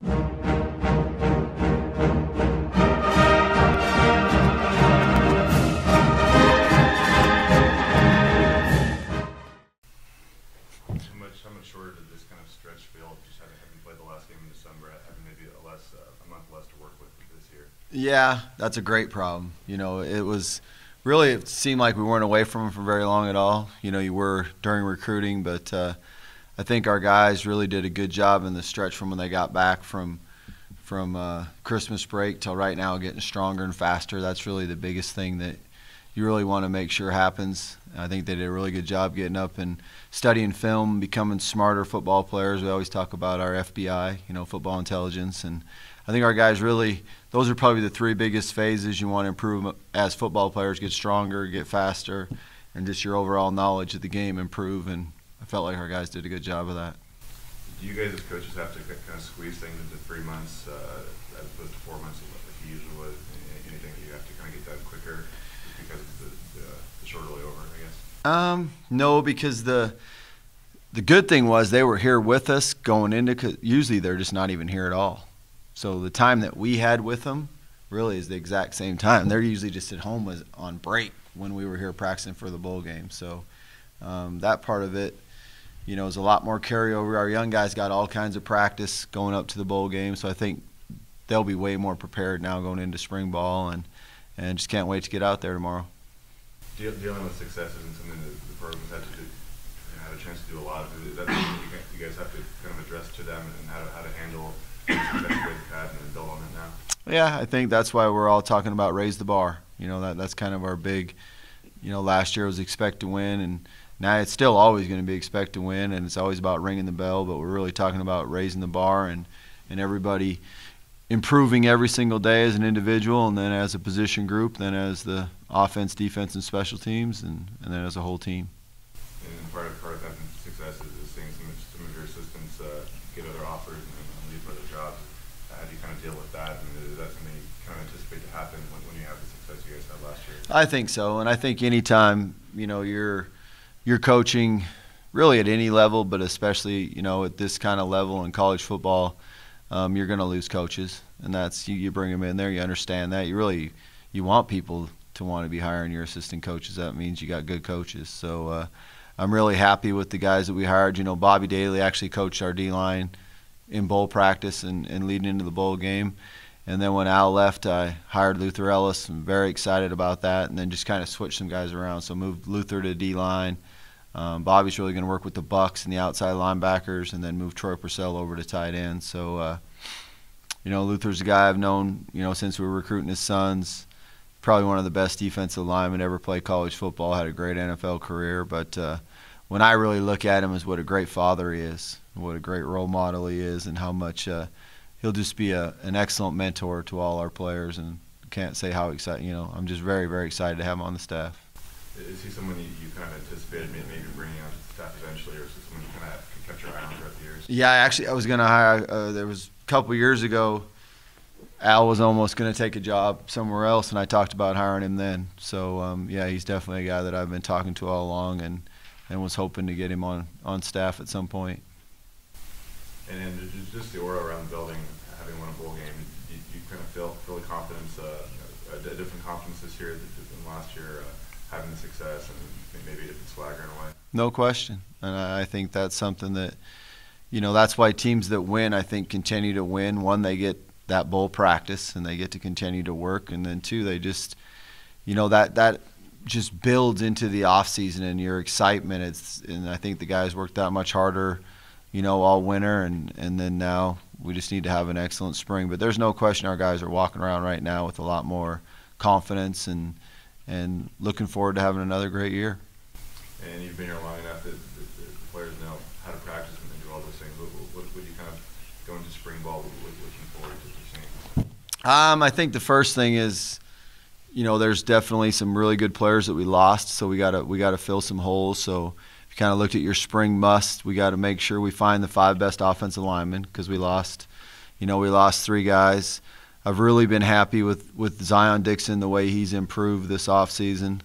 How much shorter did this kind of stretch feel? Just having played the last game in December, having maybe a month less to work with this year. Yeah, that's a great problem. It seemed like we weren't away from him for very long at all. You were during recruiting, but I think our guys really did a good job in the stretch from when they got back from Christmas break till right now, getting stronger and faster. That's really the biggest thing that you really want to make sure happens. I think they did a really good job getting up and studying film, becoming smarter football players. We always talk about our FBI, football intelligence. And I think our guys really, those are probably the three biggest phases you want to improve as football players: get stronger, get faster, and just your overall knowledge of the game improve. And I felt like our guys did a good job of that. Do you guys as coaches have to kind of squeeze things into 3 months as opposed to 4 months like you usually would? Anything that you have to kind of get done quicker just because of the shorter layover, I guess? No, because the good thing was they were here with us going into, 'cause usually they're just not even here at all. So the time that we had with them really is the exact same time. They're usually just at home on break when we were here practicing for the bowl game. So that part of it, is a lot more carryover. Our young guys got all kinds of practice going up to the bowl game, so I think they'll be way more prepared now going into spring ball, and just can't wait to get out there tomorrow. Dealing with success isn't something that the program's had a chance to do a lot of. Is that something you guys have to kind of address to them and how to handle the success you guys have had and then build on it now? Yeah, I think that's why we're all talking about raise the bar. That's kind of our big, last year was expect to win, and now it's still always going to be expect to win, and it's always about ringing the bell, but we're really talking about raising the bar and everybody improving every single day as an individual, and then as a position group, then as the offense, defense, and special teams, and then as a whole team. And part of having success is seeing some of your assistants get other offers and leave for other jobs. How do you kind of deal with that? And is that something you kind of anticipate to happen when you have the success you guys had last year? I think so, and I think anytime you're coaching, really at any level, but especially at this kind of level in college football, you're going to lose coaches, and that's you bring them in there, you understand that. You want people to want to be hiring your assistant coaches. That means you got good coaches. So I'm really happy with the guys that we hired. Bobby Daly actually coached our D-line in bowl practice and leading into the bowl game. And then when Al left, I hired Luther Ellis. I'm very excited about that, and then just kind of switched some guys around. So moved Luther to D-line. Bobby's really going to work with the Bucks and the outside linebackers, and then move Troy Purcell over to tight end. So, Luther's a guy I've known, since we were recruiting his sons. Probably one of the best defensive linemen ever played college football, had a great NFL career. But when I really look at him as what a great father he is, what a great role model he is, and how much he'll just be an excellent mentor to all our players. And can't say how excited, I'm just very, very excited to have him on the staff. Is he someone you kind of anticipated maybe bringing on to the staff eventually, or is he someone you kind of kept your eye on throughout the years? Yeah, actually, I was going to hire. There was a couple years ago, Al was almost going to take a job somewhere else, and I talked about hiring him then. So, yeah, he's definitely a guy that I've been talking to all along, and was hoping to get him on staff at some point. And just the aura around the building, having won a bowl game, you kind of feel the confidence, a different confidence this year than last year. Having the success and maybe a different swagger in a way. No question. And I think that's something that, that's why teams that win, I think, continue to win. One, they get that bowl practice and they get to continue to work. And then two, they just, that just builds into the off season and your excitement. And I think the guys worked that much harder, all winter. And then now we just need to have an excellent spring. But there's no question our guys are walking around right now with a lot more confidence and looking forward to having another great year. And you've been here long enough that the players know how to practice and do all those things. What would you kind of go into spring ball looking forward to seeing? I think the first thing is, there's definitely some really good players that we lost, so we gotta fill some holes. So if you kind of looked at your spring must, we got to make sure we find the 5 best offensive linemen because we lost 3 guys. I've really been happy with Zion Dixon, the way he's improved this offseason.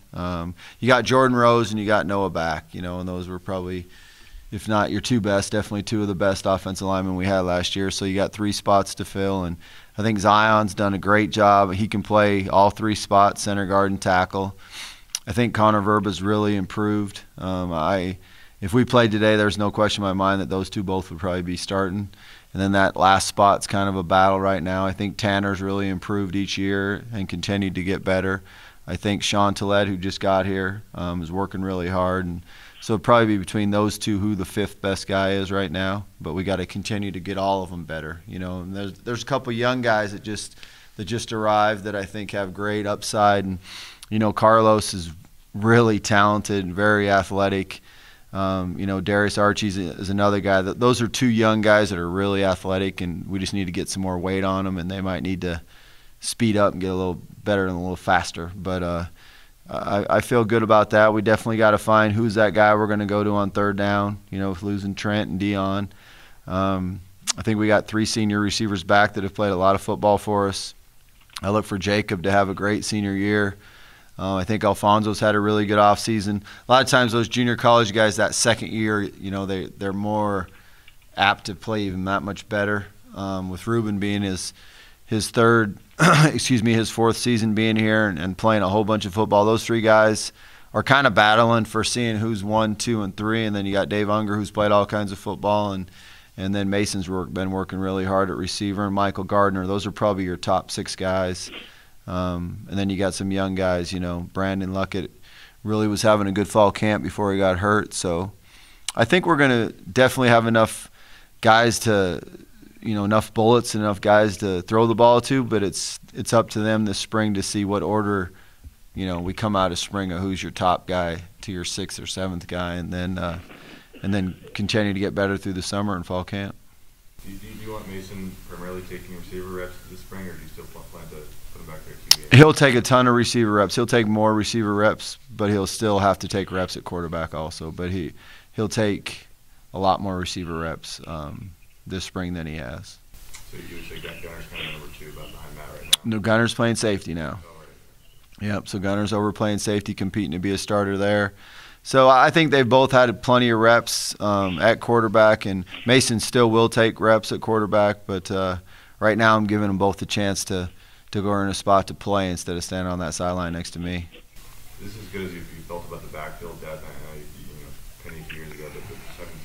You got Jordan Rose and you got Noah back, and those were probably, if not your two best, definitely two of the best offensive linemen we had last year. So you got 3 spots to fill, and I think Zion's done a great job. He can play all 3 spots, center, guard, and tackle. I think Connor Verba's really improved. If we played today, there's no question in my mind that those two both would probably be starting. And then that last spot's kind of a battle right now. I think Tanner's really improved each year and continued to get better. I think Sean Tillett, who just got here, is working really hard. And so it'd probably be between those two who the 5th best guy is right now. But we got to continue to get all of them better. And there's a couple young guys that just arrived that I think have great upside. And Carlos is really talented and very athletic. Darius Archie is another guy. Those are 2 young guys that are really athletic, and we just need to get some more weight on them, and they might need to speed up and get a little better and a little faster. But I feel good about that. We definitely got to find who's that guy we're going to go to on 3rd down, with losing Trent and Dion. I think we got 3 senior receivers back that have played a lot of football for us. I look for Jacob to have a great senior year. I think Alfonso's had a really good offseason. A lot of times those junior college guys that second year, they're more apt to play even that much better. With Ruben being his 4th season being here and playing a whole bunch of football, those 3 guys are kind of battling for seeing who's 1, 2, and 3. And then you got Dave Unger, who's played all kinds of football, and then Mason's been working really hard at receiver, and Michael Gardner. Those are probably your top 6 guys. And then you got some young guys, Brandon Luckett really was having a good fall camp before he got hurt. So I think we're going to definitely have enough guys to, enough bullets and enough guys to throw the ball to, but it's up to them this spring to see what order, we come out of spring of who's your top guy to your 6th or 7th guy, and then continue to get better through the summer and fall camp. Do you want Mason primarily taking receiver reps this spring, or do you still plan to put him back there QB? He'll take a ton of receiver reps. He'll take more receiver reps, but he'll still have to take reps at quarterback also. But he'll take a lot more receiver reps this spring than he has. So you would say Gunner's kind of number 2 behind Matt right now? No, Gunner's playing safety now. Oh, right. Yep, so Gunner's over playing safety, competing to be a starter there. So I think they've both had plenty of reps at quarterback, and Mason still will take reps at quarterback, but right now I'm giving them both the chance to go earn a spot to play instead of standing on that sideline next to me. This is as good as you felt about the backfield depth. I know, 10 years ago, the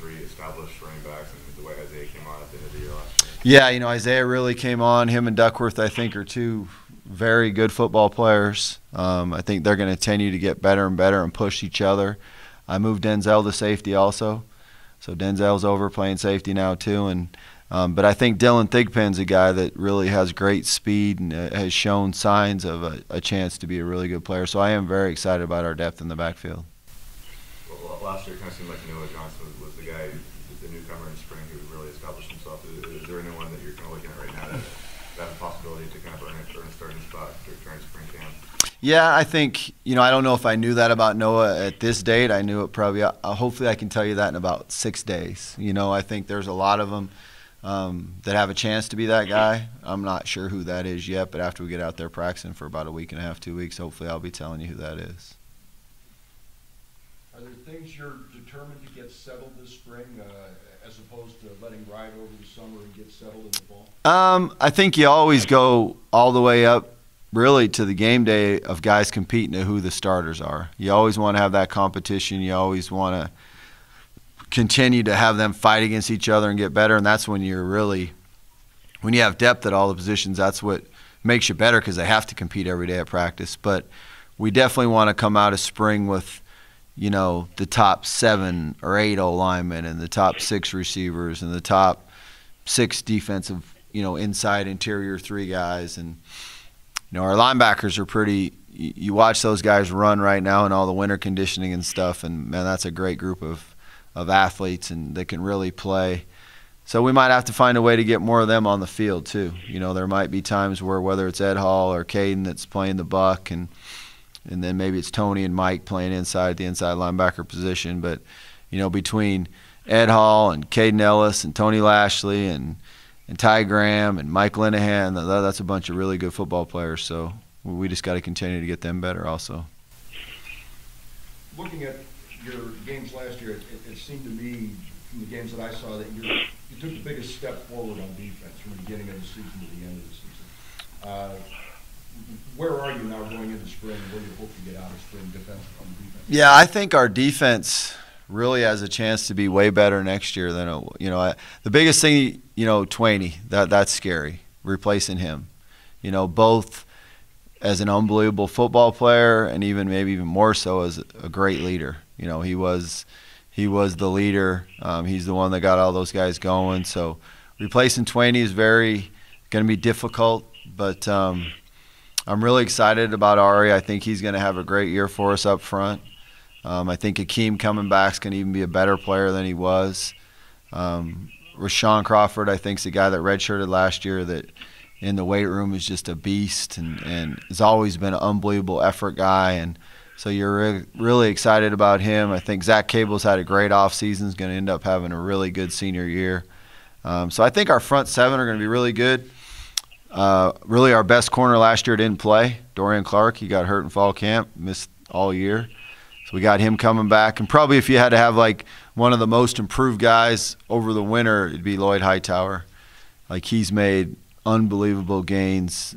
7-3 established running backs, and the way Isaiah came on at the end of the year last year. Yeah, Isaiah really came on. Him and Duckworth, I think, are 2 very good football players. I think they're going to continue to get better and better and push each other. I moved Denzel to safety also, so Denzel's over playing safety now too. But I think Dylan Thigpen's a guy that really has great speed and has shown signs of a chance to be a really good player. So I am very excited about our depth in the backfield. Well, last year it kind of seemed like Noah Johnson was the guy, the newcomer in spring who really established himself. Is there anyone that you're kind of looking at right now that has a possibility to kind of earn a starting spot during spring camp? Yeah, I think, I don't know if I knew that about Noah at this date. I knew it probably, hopefully I can tell you that in about 6 days. I think there's a lot of them that have a chance to be that guy. I'm not sure who that is yet, but after we get out there practicing for about a week and a half, 2 weeks, hopefully I'll be telling you who that is. Are there things you're determined to get settled this spring as opposed to letting ride over the summer and get settled in the fall? I think you always go all the way up really to the game day of guys competing to who the starters are. You always want to have that competition. You always want to continue to have them fight against each other and get better, and that's when you have depth at all the positions, that's what makes you better because they have to compete every day at practice. But we definitely want to come out of spring with, the top 7 or 8 O-linemen and the top 6 receivers and the top 6 defensive, inside interior 3 guys. And our linebackers are pretty – you watch those guys run right now in all the winter conditioning and stuff, and, man, that's a great group of athletes, and they can really play. So we might have to find a way to get more of them on the field too. There might be times where whether it's Ed Hall or Caden that's playing the buck, and then maybe it's Tony and Mike playing the inside linebacker position. But, between Ed Hall and Caden Ellis and Tony Lashley and Ty Graham and Mike Linehan, that's a bunch of really good football players. So we just got to continue to get them better also. Looking at your games last year, it seemed to me from the games that I saw that you took the biggest step forward on defense from the beginning of the season to the end of the season. Where are you now going into spring? What do you hope to get out of spring defense on defense? Yeah, I think our defense really has a chance to be way better next year than the biggest thing, Twaney, that's scary, replacing him. Both as an unbelievable football player and maybe even more so as a great leader. He was the leader. He's the one that got all those guys going. So replacing Twaney is going to be difficult, but I'm really excited about Ari. I think he's going to have a great year for us up front. I think Akeem coming back is going to even be a better player than he was. Rashawn Crawford, I think, is the guy that redshirted last year that in the weight room is just a beast and has always been an unbelievable effort guy. And so you're really excited about him. I think Zach Cable's had a great offseason, is going to end up having a really good senior year. So I think our front seven are going to be really good. Really our best corner last year didn't play. Dorian Clark, he got hurt in fall camp, missed all year. So we got him coming back. And probably if you had to have like one of the most improved guys over the winter, it'd be Lloyd Hightower. Like he's made unbelievable gains,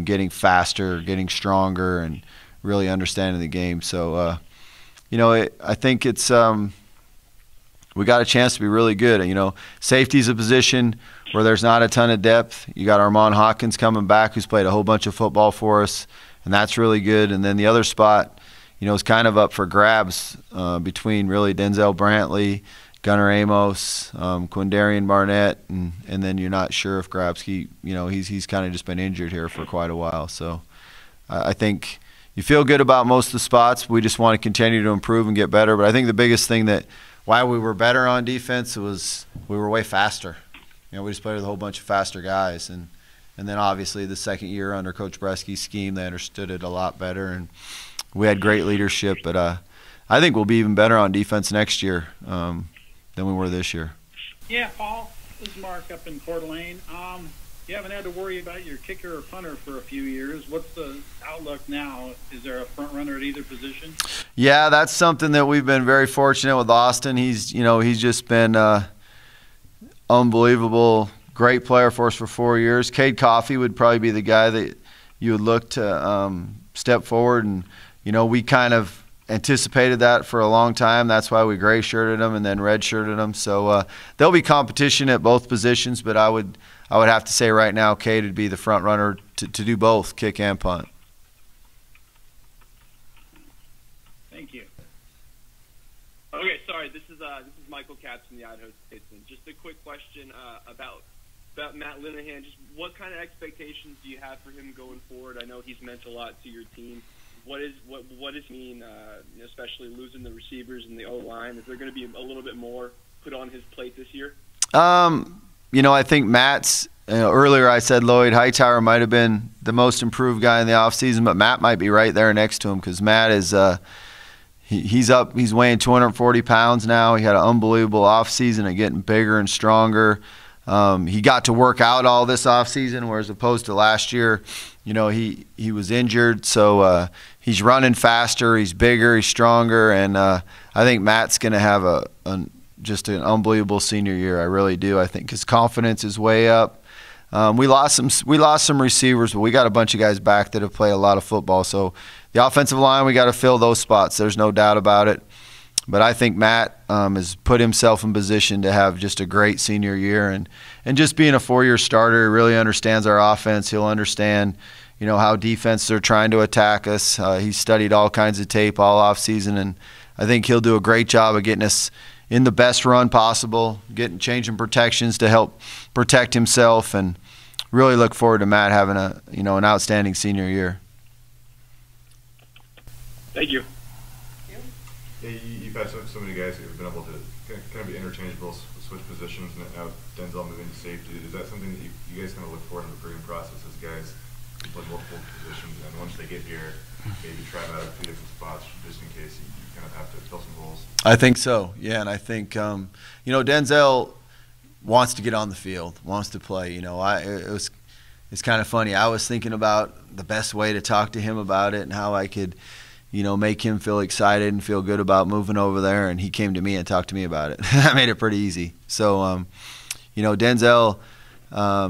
getting faster, getting stronger, and really understanding the game. So, I think it's we got a chance to be really good. Safety's a position where there's not a ton of depth. You got Armand Hawkins coming back, who's played a whole bunch of football for us, and that's really good. And then the other spot, is kind of up for grabs between really Denzel Brantley, Gunnar Amos, Quindarian Barnett, and then you're not sure if Grabsky, he's kind of just been injured here for quite a while. So I think you feel good about most of the spots. We just want to continue to improve and get better. But I think the biggest thing why we were better on defense was we were way faster. We just played with a whole bunch of faster guys. And then obviously the second year under Coach Bresky's scheme, they understood it a lot better. And we had great leadership. But I think we'll be even better on defense next year than we were this year. Yeah, Paul, this is Mark up in Coeur d'Alene. You haven't had to worry about your kicker or punter for a few years. What's the outlook now? Is there a front runner at either position? Yeah, that's something that we've been very fortunate with Austin. He's just been unbelievable, great player for us for 4 years. Cade Coffey would probably be the guy that you would look to step forward, and we kind of anticipated that for a long time. That's why we gray shirted him and then red shirted him. So there'll be competition at both positions, but I would have to say right now Cade would be the front runner to do both kick and punt. Thank you. Okay, sorry. This is Michael Katz from the Idaho Statesman. Just a quick question about Matt Linehan. Just what kind of expectations do you have for him going forward? I know he's meant a lot to your team. What does he mean, especially losing the receivers and the O-line? Is there going to be a little bit more put on his plate this year? I think Matt's earlier I said Lloyd Hightower might have been the most improved guy in the offseason, but Matt might be right there next to him because Matt is he's weighing 240 pounds now. He had an unbelievable offseason and getting bigger and stronger. He got to work out all this offseason, whereas opposed to last year, he was injured. So he's running faster, he's bigger, he's stronger, and I think Matt's going to have just an unbelievable senior year. I really do. I think his confidence is way up. We lost some receivers, but we got a bunch of guys back that have played a lot of football. So the offensive line, we got to fill those spots. There's no doubt about it. But I think Matt has put himself in position to have just a great senior year. And just being a 4-year starter, he really understands our offense. He'll understand, how defenses are trying to attack us. He's studied all kinds of tape all offseason, and I think he'll do a great job of getting us in the best run possible, changing protections to help protect himself, and really look forward to Matt having an outstanding senior year. Thank you. Yeah, you've had so many guys who have been able to kind of be interchangeable, switch positions, and now Denzel moving to safety. Is that something that you guys kind of look for in the recruiting process as guys who play multiple positions, and once they get here, maybe try them out at 2 different spots just in case you kind of have to fill some holes? I think so, yeah, and I think, Denzel wants to get on the field, wants to play. It's kind of funny. I was thinking about the best way to talk to him about it and how I could make him feel excited and feel good about moving over there. And he came to me and talked to me about it. That made it pretty easy. So, Denzel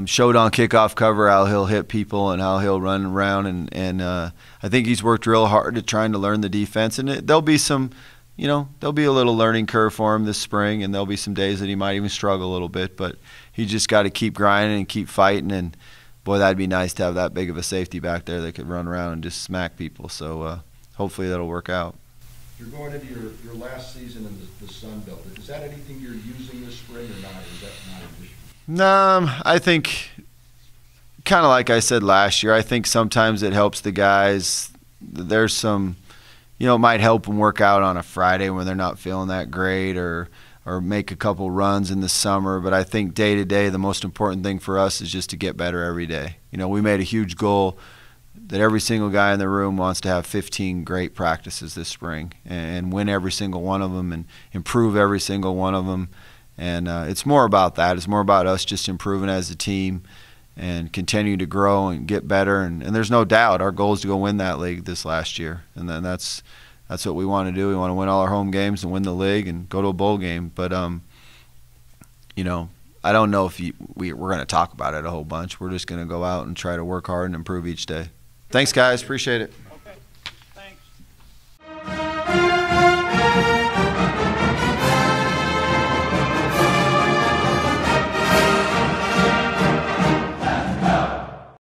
showed on kickoff cover how he'll hit people and how he'll run around. And I think he's worked real hard at trying to learn the defense. And there'll be there'll be a little learning curve for him this spring. And there'll be some days that he might even struggle a little bit. But he just got to keep grinding and keep fighting. And, boy, that'd be nice to have that big of a safety back there that could run around and just smack people. So, hopefully that'll work out. You're going into your last season in the Sun Belt. Is that anything you're using this spring or not? Or is that not an issue? I think, kind of like I said last year, I think sometimes it helps the guys. There's some, it might help them work out on a Friday when they're not feeling that great or make a couple runs in the summer. But I think day to day, the most important thing for us is just to get better every day. We made a huge goal that every single guy in the room wants to have 15 great practices this spring and win every single one of them and improve every single one of them. And it's more about that. It's more about us just improving as a team and continue to grow and get better. And there's no doubt our goal is to go win that league this last year. And then that's what we want to do. We want to win all our home games and win the league and go to a bowl game. But, I don't know if we're going to talk about it a whole bunch. We're just going to go out and try to work hard and improve each day. Thanks, guys. Appreciate it.